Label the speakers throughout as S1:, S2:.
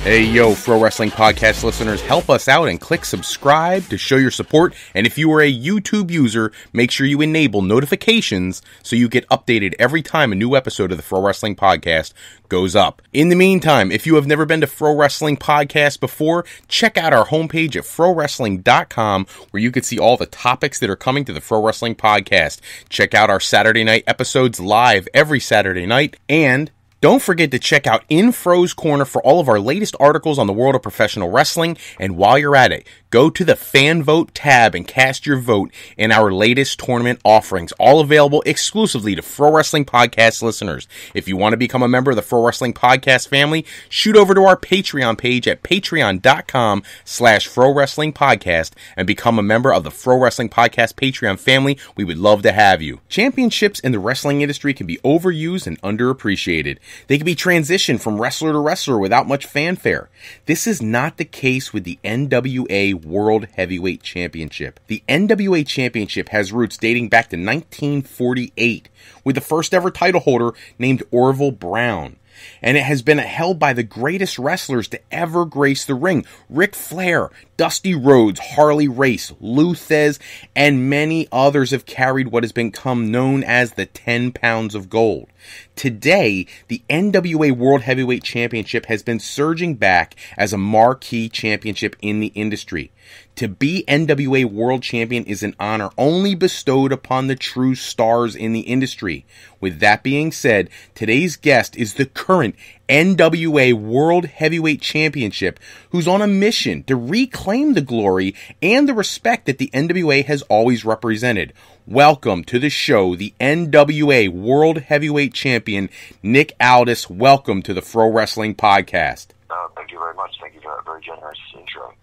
S1: Hey, yo, Fro Wrestling Podcast listeners, help us out and click subscribe to show your support. And if you are a YouTube user, make sure you enable notifications so you get updated every time a new episode of the Fro Wrestling Podcast goes up. In the meantime, if you have never been to Fro Wrestling Podcast before, check out our homepage at frowrestling.com where you can see all the topics that are coming to the Fro Wrestling Podcast. Check out our Saturday night episodes live every Saturday night, and don't forget to check out In Fro's Corner for all of our latest articles on the world of professional wrestling. And while you're at it, go to the fan vote tab and cast your vote in our latest tournament offerings, all available exclusively to Fro Wrestling Podcast listeners. If you want to become a member of the Fro Wrestling Podcast family, shoot over to our Patreon page at patreon.com/Fro Wrestling Podcast and become a member of the Fro Wrestling Podcast Patreon family. We would love to have you. Championships in the wrestling industry can be overused and underappreciated. They can be transitioned from wrestler to wrestler without much fanfare. This is not the case with the NWA World Heavyweight Championship. The NWA Championship has roots dating back to 1948, with the first ever title holder named Orville Brown. And it has been held by the greatest wrestlers to ever grace the ring: Ric Flair, Dusty Rhodes, Harley Race, Lou Thesz, and many others have carried what has become known as the 10 pounds of gold. Today, the NWA World Heavyweight Championship has been surging back as a marquee championship in the industry. To be NWA World Champion is an honor only bestowed upon the true stars in the industry. With that being said, today's guest is the current NWA World Heavyweight Championship, who's on a mission to reclaim the glory and the respect that the NWA has always represented. Welcome to the show, the NWA World Heavyweight Champion, Nick-Aldis. Welcome to the Fro Wrestling Podcast.
S2: Thank you very much. Thank you for that very generous intro.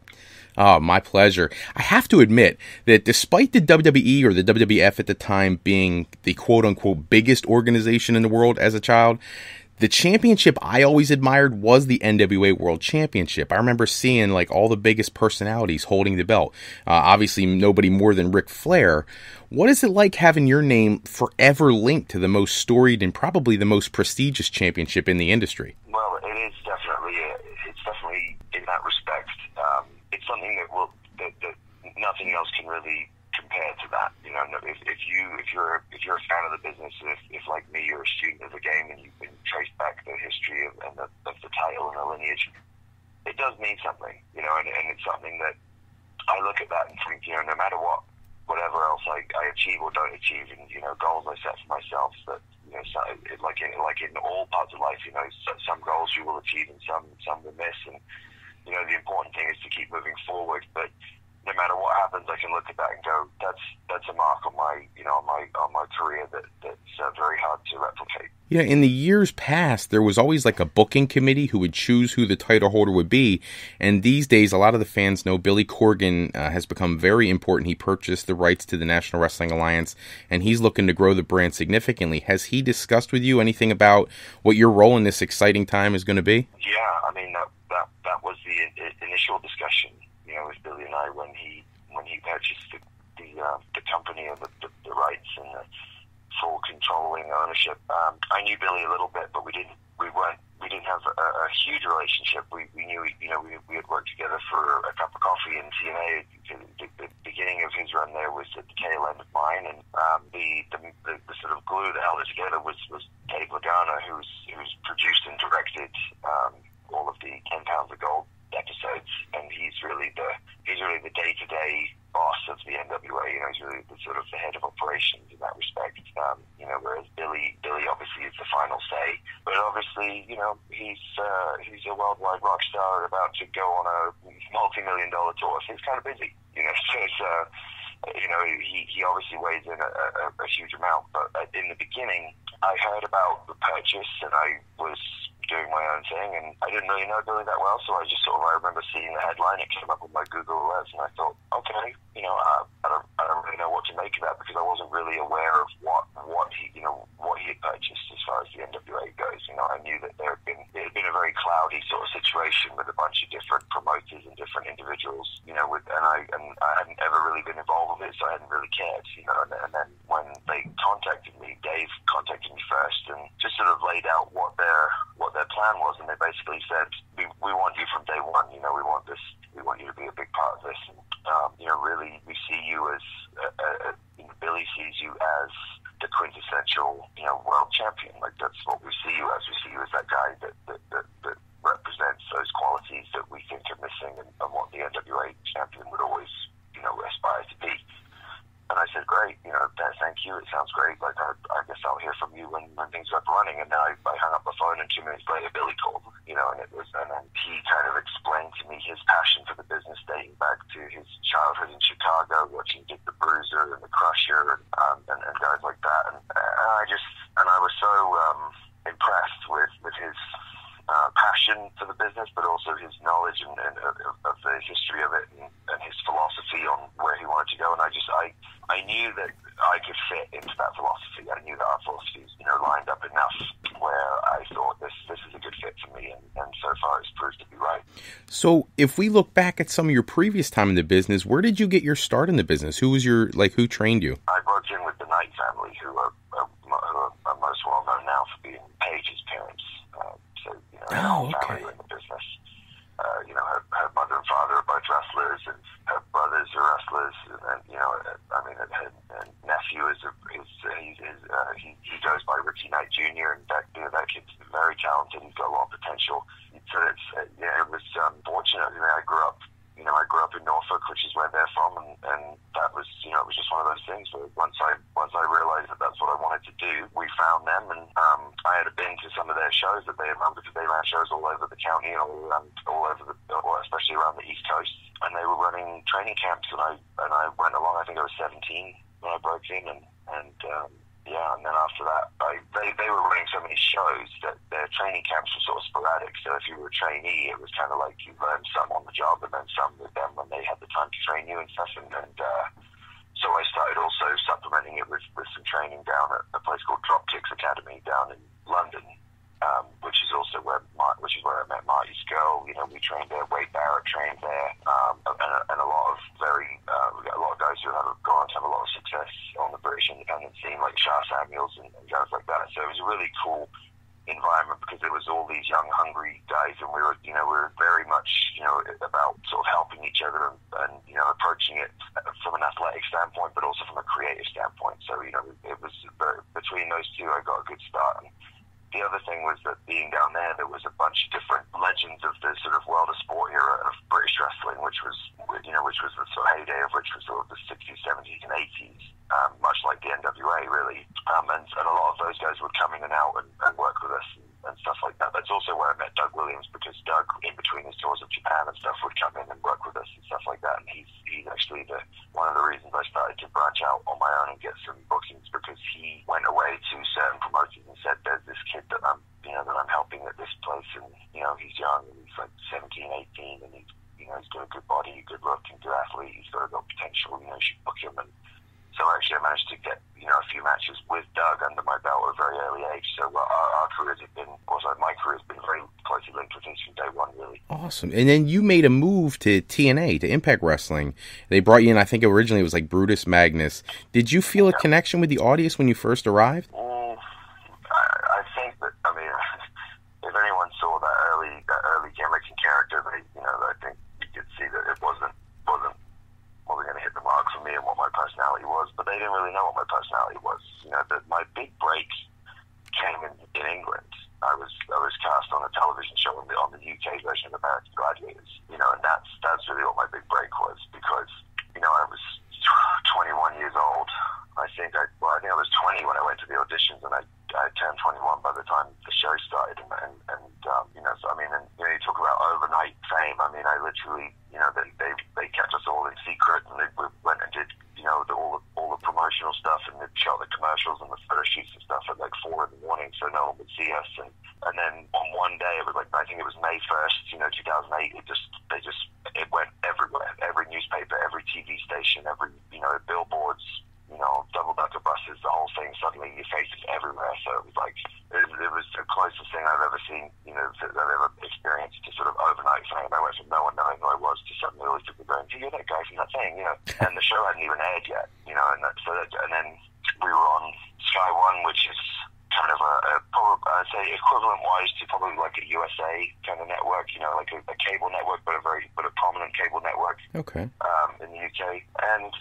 S1: Oh, my pleasure. I have to admit that despite the WWE or the WWF at the time being the quote-unquote biggest organization in the world as a child, the championship I always admired was the NWA World Championship. I remember seeing like all the biggest personalities holding the belt. Obviously, nobody more than Ric Flair. What is it like having your name forever linked to the most storied and probably the most prestigious championship in the industry?
S2: Well, it's definitely in that respect. It's something that nothing else can really compare to that. You know, if you're a fan of the business, and if like me, you're a student of the game, and you can trace back the history of the title and the lineage, it does mean something. You know, and it's something that I look at that and think, you know, no matter whatever else I achieve or don't achieve, and you know, goals I set for myself, that you know, like in all parts of life, you know, some goals you will achieve and some will miss, and you know, the important thing is to keep moving forward. But no matter what happens, I can look at that and go, that's a mark on my, you know, on my career that's very hard to replicate.
S1: Yeah, in the years past, there was always like a booking committee who would choose who the title holder would be. And these days, a lot of the fans know Billy Corgan has become very important. He purchased the rights to the National Wrestling Alliance, and he's looking to grow the brand significantly. Has he discussed with you anything about what your role in this exciting time is going to be?
S2: Yeah, I mean, that was the initial discussion, you know, with Billy and I when he purchased the company and the rights and the full controlling ownership. I knew Billy a little bit, but we didn't have a huge relationship. We knew, you know, we had worked together for a cup of coffee in TNA. The beginning of his run there was at the tail end of mine, and the sort of glue that held it together was Dave Lagana, who's produced and directed all of the 10 pounds of gold episodes, and he's really the day-to-day boss of the NWA. You know, he's really the sort of the head of operations in that respect. You know, whereas Billy obviously is the final say, but obviously, you know, he's a worldwide rock star about to go on a multi-million-dollar tour, so he's kind of busy. You know, so it's you know, he obviously weighs in a huge amount. But in the beginning, I heard about the purchase, and I was doing my own thing, and I didn't really know Billy that well, so I remember seeing the headline. It came up on my Google Alerts, and I thought, okay, you know, I don't really know what to make of that, because I wasn't really aware of what he had purchased as far as the NWA goes. You know, I knew that it had been a very cloudy sort of situation with a bunch of different promoters and different individuals, you know, and I hadn't ever really been involved with it, so I hadn't really cared, you know. And then when they contacted me, Dave contacted me first, and just sort of laid out what their plan was, and they basically said, we we want you from day one. We want you to be a big part of this. And, really, we see you as, Billy sees you as the quintessential, world champion. Like, that's what we see you as. We see you as that guy that represents those qualities that we think are missing and what the NWA champion would always, aspire to be. And I said, great, thank you. It sounds great. Like, I guess I'll hear from you when things are up and running. And then I hung up the phone, and 2 minutes later, Billy called, and then he kind of explained to me his passion for the business dating back to his childhood in Chicago, watching Dick the Bruiser and the Crusher and guys like that. And I was so impressed with his passion for the business, but also his knowledge and of the history of it and his philosophy on where he wanted to go. And I knew that I could fit into that philosophy. I knew that our philosophies, lined up enough where I thought this is a good fit for me, and so far it's proved to be right.
S1: So if we look back at some of your previous time in the business, where did you get your start in the business? Who was who trained you?
S2: I broke in with the Knight family, who are most well known now for being Paige's parents. Family in the business. Her mother and father are both wrestlers, and her brothers are wrestlers, and her nephew he goes by Ricky Knight Jr., and that kid's very talented. He's got a lot of potential. So it was fortunate. I grew up in Norfolk, which is where they're from, and that was, it was just one of those things where once I realized that that's what I wanted to do, we found them, and I had been to some of their shows that they ran, because they ran shows all over the county, especially around the East Coast, and they were running training camps, and I went along. I think I was 17 when I broke in, and then after that, they were running so many shows that their training camps were sort of sporadic. So if you were a trainee, it was kind of like you learned some on the job and then some with them when they had the time to train you and stuff. So I started also supplementing it with some training down at a place called Dropkicks Academy down in London, which is where I met Marty Skirl. We trained there. Wade Barrett trained there, and a lot of we got a lot of guys who have gone on to have a lot of success on the British independent scene, like Shah Samuels and guys like that. So it was a really cool environment because it was all these young, hungry guys, and we were very much, about sort of helping each other and approaching it from an athletic standpoint, but also from a creative standpoint. So, it was between those two, I got a good start. And the other thing was that being down there was a bunch of different legends of the sort of world of sport era of British wrestling, which was the sort of heyday of which was sort of the 60s, 70s, and 80s, much like the NWA, really. And a lot of those guys would come in and out and work with us and stuff like that. That's also where I met Doug Williams, because Doug, in between his tours of Japan and stuff, would come in and work with us and stuff like that. And he's actually one of the reasons I started to branch out on my own and get some bookings, because he went away to certain promoters and said, there's this kid that I'm helping at this place, and he's young and he's like 17, 18, and he's got a good body, good look, and good athlete. He's got a lot of potential. You should book him. And so actually, I managed to get a few matches with Doug under my belt at a very early age. So our careers have been, my career has been very closely linked with his from day one, really.
S1: Awesome. And then you made a move to TNA, to Impact Wrestling. They brought you in. I think originally it was like Brutus Magnus. Did you feel a connection with the audience when you first arrived?
S2: I think that, if anyone saw that early gimmick and character, I think you could see that it wasn't going to hit the mark for me and what my personality was, but they didn't really know what my personality was. My big break came in England. I was cast on a television show on the UK version of American Gladiators, and that's really what my big break was, because I was 21 years old. I think I was 20 when I went to the auditions, and I turned 21 by the time the show started. You talk about overnight fame. I literally, they kept us all in secret, and we went and did, all the promotional stuff, and they shot the commercials and the photo shoots and stuff at like 4 a.m, so no one would see us. And then on one day, it was like, I think it was May 1st, 2008. It went everywhere. Every newspaper, every TV station, every billboards, double-decker buses, the whole thing. Suddenly, your face is everywhere. So it was like, it was the closest thing I've ever seen, that I've ever experienced to sort of overnight fame. I went from no one knowing who I was to suddenly all these people going, hey, you're that guy from that thing, And the show hadn't even aired yet, and then we were on Sky One, which is kind of a I'd say equivalent-wise to probably like a USA kind of network, like a cable network, but a prominent cable network.
S1: Okay.
S2: In the UK. And,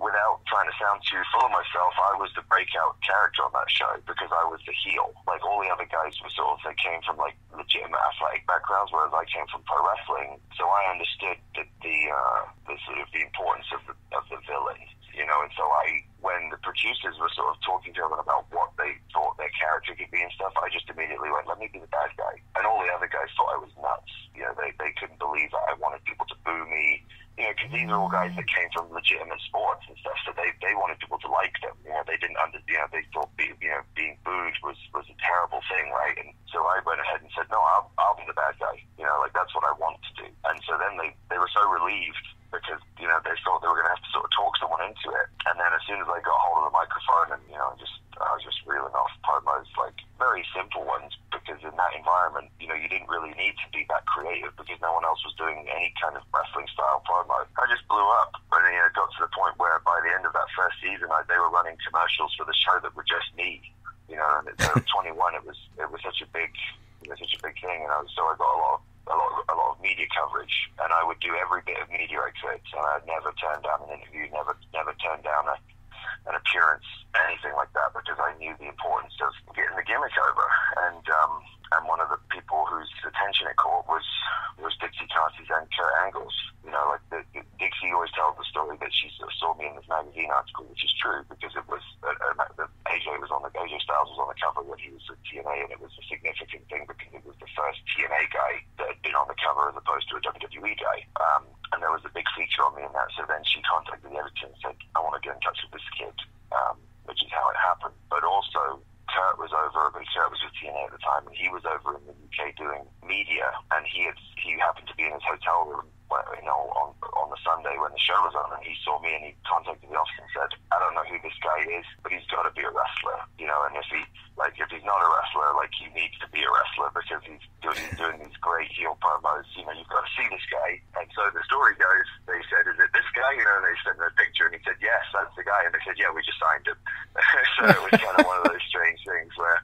S2: without trying to sound too full of myself, I was the breakout character on that show because I was the heel. Like, all the other guys were they came from, like, legitimate athletic backgrounds, whereas I came from pro wrestling. So I understood the sort of the importance of the villain, and so when the producers were sort of talking to everyone about what they thought their character could be and stuff, I just immediately went, let me be the bad guy. And all the other guys thought I was nuts. They couldn't believe that I wanted people to boo me, because these are all guys that came from legitimate sports and stuff, so they wanted people to like them. They didn't they thought being booed was a terrible thing, right? And so I went ahead and said, no, I'll be the bad guy. Like, that's what I want to do. And so then they were so relieved because, they thought they were going to have to sort of talk someone into it. And then as soon as I got hold of the microphone and, I was just reeling off promos, like very simple ones, because in that environment, you didn't really need to be that creative because no one else was doing any kind of wrestling style promo. I just blew up. But then, it got to the point where by the end of that first season, they were running commercials for the show that were just me. And at 21, it was such a big thing, and so I got a lot of media coverage, and I would do every bit of media I could, and I'd never turn down an interview, never turn down an appearance, anything like that, because I knew the importance of getting the gimmick over. And one of the people whose attention it caught was Dixie Carter's and Kurt Angle's. Dixie always tells the story that she sort of saw me in this magazine article, which is true, because it was AJ Styles was on the cover when he was at TNA, and it was a significant thing because it was the first TNA guy that had been on the cover as opposed to a WWE guy. And there was a big feature on me in that. So then she contacted the editor and said, I want to get in touch with this kid, which is how it happened. But also, Kurt was with TNA at the time, and he was over in the UK doing media, and he happened to be in his hotel room, on the Sunday when the show was on, and he saw me and he contacted the office and said, I don't know who this guy is, but he's got to be a wrestler, and if he's not a wrestler, he needs to be a wrestler because he's doing these great heel promos, you've got to see this guy. And so the story goes, they said, is it this guy? And they sent him a picture, and he said, yes, that's the guy. And they said, yeah, we just signed him. So it was kind of one of those strange things where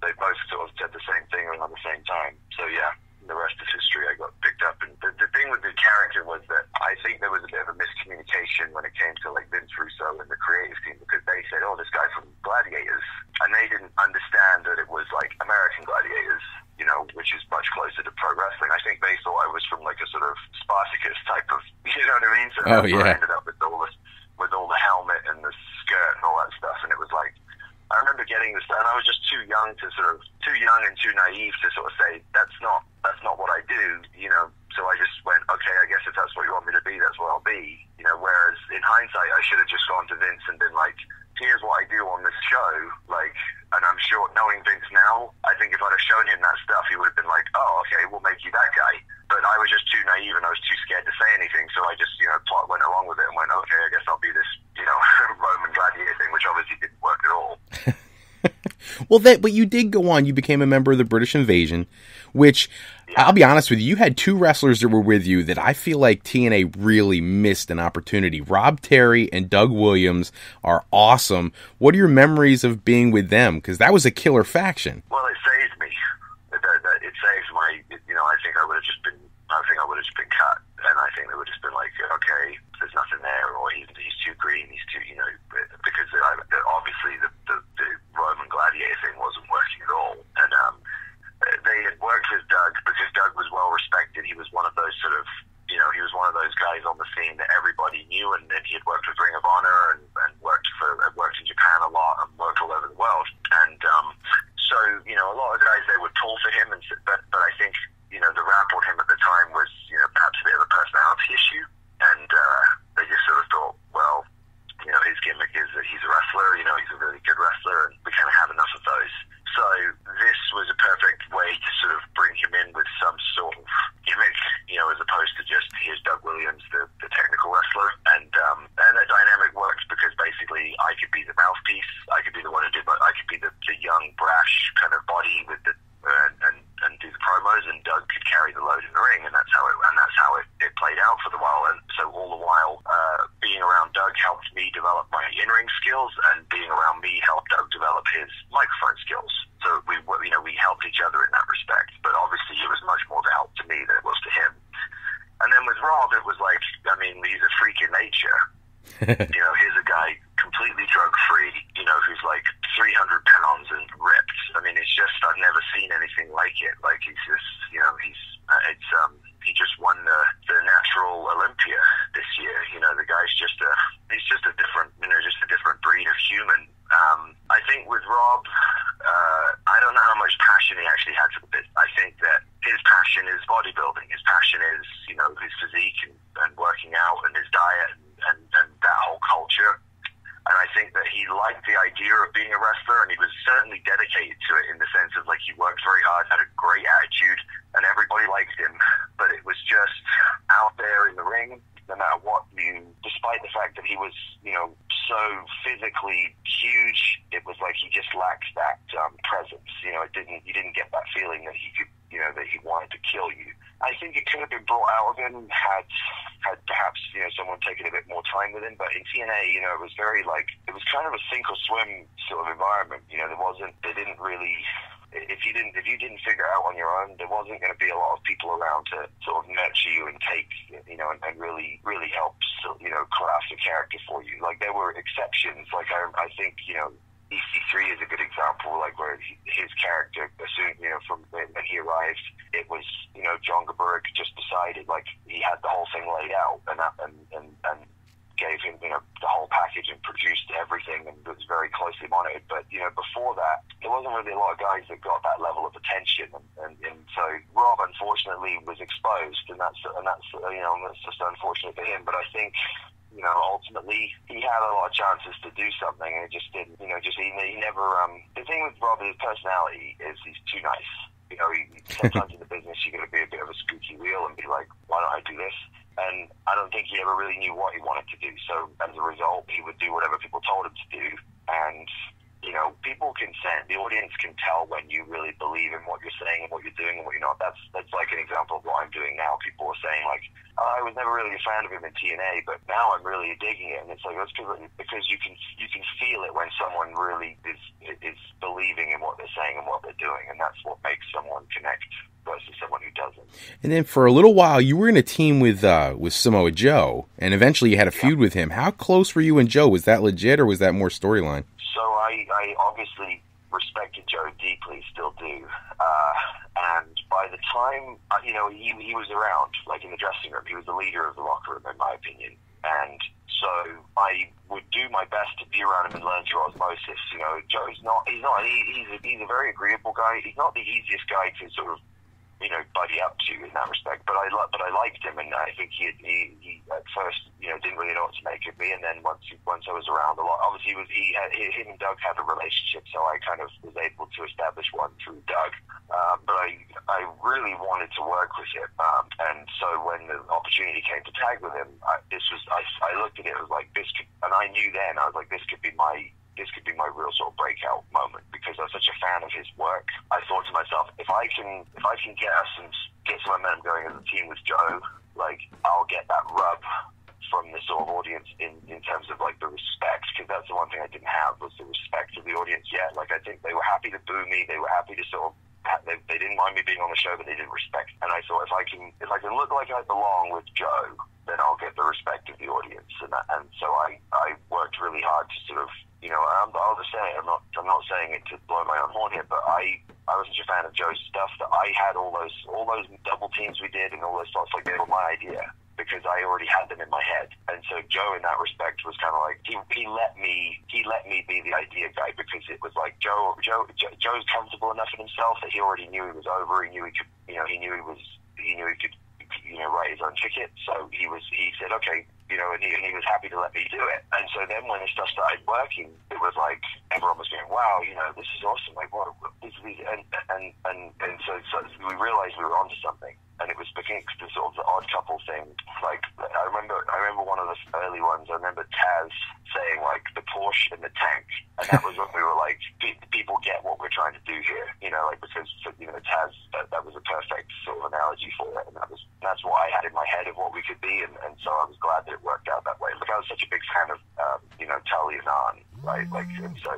S2: they both sort of said the same thing around the same time. So yeah, the rest is history. I got picked up, and the thing with the character was that I think there was a bit of a miscommunication when it came to Vince Russo and the creative team, because they said, oh, this guy from Gladiators, and they didn't understand that it was American Gladiators, which is much closer to pro wrestling. I think they thought I was from a sort of Spartacus type of, you know what I mean? So
S1: I
S2: ended up with all the helmet and the skirt and all that stuff, and it was I remember getting this, and I was just too young and too naive to sort of say that's not what I do, So I just went, okay, I guess if that's what you want me to be, that's what I'll be, Whereas in hindsight, I should have just gone to Vince and been like, here's what I do on this show, and I'm sure, knowing Vince now, I think if I'd have shown him that stuff, he would have been like, oh, okay, we'll make you that guy. But I was just too naive and I was too scared to say anything, so I just, went along with it and went, okay, I guess I'll be this, Roman gladiator thing, which obviously didn't work at all.
S1: Well, but you did go on. You became a member of the British Invasion, which, yeah. I'll be honest with you, you had two wrestlers that were with you that I feel like TNA really missed an opportunity. Rob Terry and Doug Williams are awesome. What are your memories of being with them? Because that was a killer faction.
S2: Well, it saved me. It saved my, I think I would have just been cut. And I think they would have just been like, okay, there's nothing there, or he's too green, he's too, because obviously the Roman gladiator thing wasn't working at all. And they had worked with Doug because Doug was well respected. He was one of those sort of, he was one of those guys on the scene that everybody knew, and then he had worked with Ring of Honor and worked in Japan a lot and worked all over the world. And so, a lot of guys, they would pull for him, but I think, the rap on him at the time was, perhaps a bit of a personality issue, and they just sort of thought, well, his gimmick is that he's a wrestler, he's a really good wrestler, and we kind of had enough of those. So this was a perfect way to sort of bring him in with some sort of gimmick, as opposed to just, here's Doug Williams, the technical wrestler, and that dynamic worked because basically I could be the mouthpiece, I could be the one who did, but I could be the young, brash kind of body with the and do the promos, and Doug could carry the load in the ring, and that's how it played out for the while. And so all the while, being around Doug helped me develop my in-ring skills, and being around me helped Doug develop his microphone skills. So we helped each other in that respect. But obviously, it was much more of a help to me than it was to him. And then with Rob, it was like, I mean, he's a freak in nature. Here's a guy completely drug-free, who's like 300 pounds and ripped. I mean, it's just, I've never seen anything like it. Like, he's just, he just won the natural Olympia this year. The guy's he's just a different, just a different breed of human. I think with Rob, I don't know how much passion he actually had for the business. I think that his passion is bodybuilding. His passion is, his physique and working out and his diet and that whole culture. And I think that he liked the idea of being a wrestler, and he was certainly dedicated to it in the sense of, like, he worked very hard, had a great attitude, and everybody liked him. But it was just out there in the ring, no matter what despite the fact that he was, so physically huge, it was like he just lacked that presence. You didn't get that feeling that he could, that he wanted to kill you. I think it could have been brought out of him had perhaps, someone taken a bit more time with him. But in TNA, it was very it was kind of a sink or swim sort of environment. They didn't really, if you didn't figure it out on your own, there wasn't going to be a lot of people around to sort of nurture you and take, and really, really help, craft a character for you. Like, there were exceptions. Like, I think, EC3 is a good example, like, where his character, as soon, from when he arrived, it was, John Geberg just decided, like, he had the whole thing laid out and gave him, the whole package and produced everything and was very closely monitored. But, before that, there wasn't really a lot of guys that got that level of attention. And so Rob, unfortunately, was exposed, and that's just unfortunate for him. But I think, ultimately, he had a lot of chances to do something, and it just didn't. He never. The thing with Rob, his personality is he's too nice. Sometimes in the business, you got to be a bit of a squeaky wheel and be like, why don't I do this? And I don't think he ever really knew what he wanted to do. So as a result, he would do whatever people told him to do, and people can sense, the audience can tell when you really believe in what you're saying and what you're doing and what you're not. That's like an example of what I'm doing now. People are saying, like, I was never really a fan of him in TNA, but now I'm really digging it. And it's like, that's because you can feel it when someone really is believing in what they're saying and what they're doing, and that's what makes someone connect versus someone who doesn't.
S1: And then for a little while, you were in a team with Samoa Joe, and eventually you had a feud with him. How close were you and Joe? Was that legit, or was that more storyline?
S2: So I obviously respected Joe deeply, still do. And by the time, he was around, like, in the dressing room, he was the leader of the locker room, in my opinion. And so I would do my best to be around him and learn through osmosis. Joe's he's a very agreeable guy. He's not the easiest guy to sort of, buddy up to in that respect. But I liked him, and I think he at first, didn't really know what to make of me. And then once I was around a lot, obviously him and Doug had a relationship, so I kind of was able to establish one through Doug. But I really wanted to work with him, and so when the opportunity came to tag with him, I looked at it, it was like, this could, and I knew then, I was like, this could be my real sort of breakout moment, because I was such a fan of his work. I thought to myself, if I can get us and get some momentum going as a team with Joe, like, I'll get that rub from the sort of audience in terms of, like, the respect, because that's the one thing I didn't have, was the respect of the audience yet. Like, I think they were happy to boo me, they were happy to sort of, they didn't mind me being on the show, but they didn't respect. And I thought, if I can look like I belong with Joe, then I'll get the respect of the audience. And so I worked really hard to sort of, I'll just say it, I'm not saying it to blow my own horn here, but I was such a fan of Joe's stuff that I had all those double teams we did and all those stuff, like, they were my idea, because I already had them in my head. And so Joe, in that respect, was kind of like, he let me be the idea guy, because it was like Joe's comfortable enough in himself that he already knew he was over. He knew he could, he could write his own ticket. So he said, okay, and he was happy to let me do it. And so then when the stuff started working, it was like, everyone was going, wow, this is awesome. Like, what? And so we realized we were onto something. And it was beginning to sort of the odd couple thing. Like, I remember one of the early ones. I remember Taz saying, like, the Porsche and the tank, and that was when we were like, people get what we're trying to do here, like, because Taz, that was a perfect sort of analogy for it, and that's what I had in my head of what we could be, and so I was glad that it worked out that way. Like, I was such a big fan of Tully and Arn, right? Like, so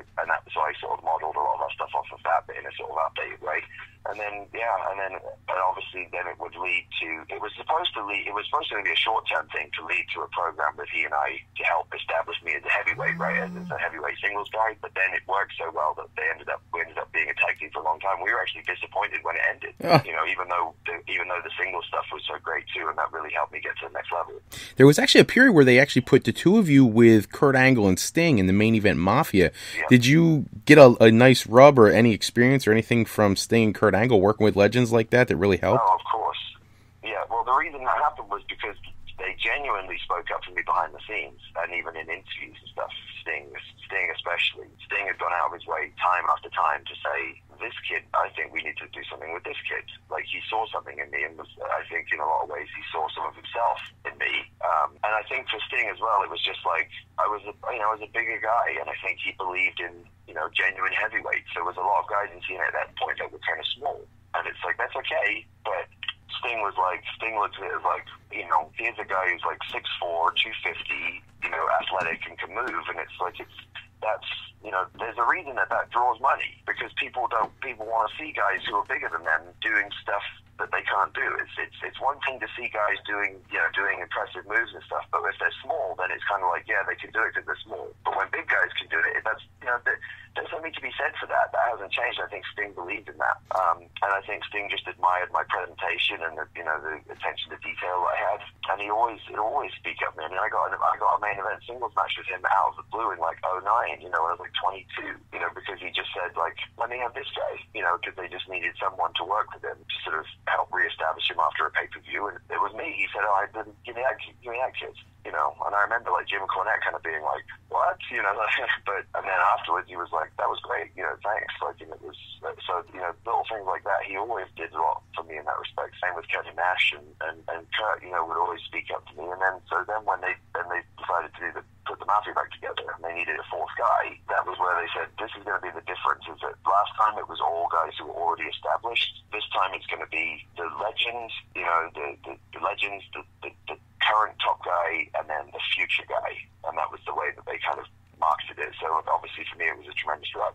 S2: I sort of modeled a lot of our stuff off of that, but in a sort of updated way. And then, and obviously then it would lead to, it was supposed to be a short-term thing to lead to a program with he and I to help establish me as a heavyweight, right, as a heavyweight singles guy. But then it worked so well that we ended up being a tag team for a long time. We were actually disappointed when it ended, even though the singles stuff was so great too, and that really helped me get to the next level.
S1: There was actually a period where they actually put the two of you with Kurt Angle and Sting in the Main Event Mafia. Yeah. Did you get a nice rub or any experience or anything from Sting and Kurt Angle working with legends like that really helped?
S2: Oh, of course. Yeah, well, the reason that happened was because they genuinely spoke up for me behind the scenes, and even in interviews and stuff. Sting especially. Sting had gone out of his way time after time to say, this kid, I think we need to do something with this kid. Like, he saw something in me, and I think in a lot of ways he saw some of himself in me. And I think for Sting as well, it was just like, I was a bigger guy, and I think he believed in, genuine heavyweights. There was a lot of guys in TNA at that point that were kind of small. And it's like, that's okay, but Sting looked at it as like, here's a guy who's like 6'4", 250, athletic and can move, and it's like, there's a reason that draws money, because people want to see guys who are bigger than them doing stuff that they can't do. It's one thing to see guys doing impressive moves and stuff, but if they're small, then it's kind of like, yeah, they can do it because they're small. But when big guys can do it, there's something to be said for that. That hasn't changed. I think Sting believed in that, and I think Sting just admired my presentation and the attention to detail that I had, and he'd always speak up, man. And I got a main event singles match with him out of the blue in like 2009, when I was like 22, because he just said, like, let me have this guy, because they just needed someone to work with him to sort of help reestablish him after a pay-per-view, and it was me. He said, give me that kid, and I remember like Jim Cornette kind of being like, what, but, and then afterwards he was like, that was great, thanks, like, and it was, so, little things like that. He always did a lot for me in that respect. Same with Kevin Nash and Kurt, would always speak up to me, and then when they decided to put the Mafia back together, and they needed a fourth guy, that was where they said, this is going to be the difference, is that last time it was all guys who were already established. This time it's going to be the legends, the legends, the current top guy, and then the future guy, and that was the way that they kind of marketed it. So obviously for me it was a tremendous rub.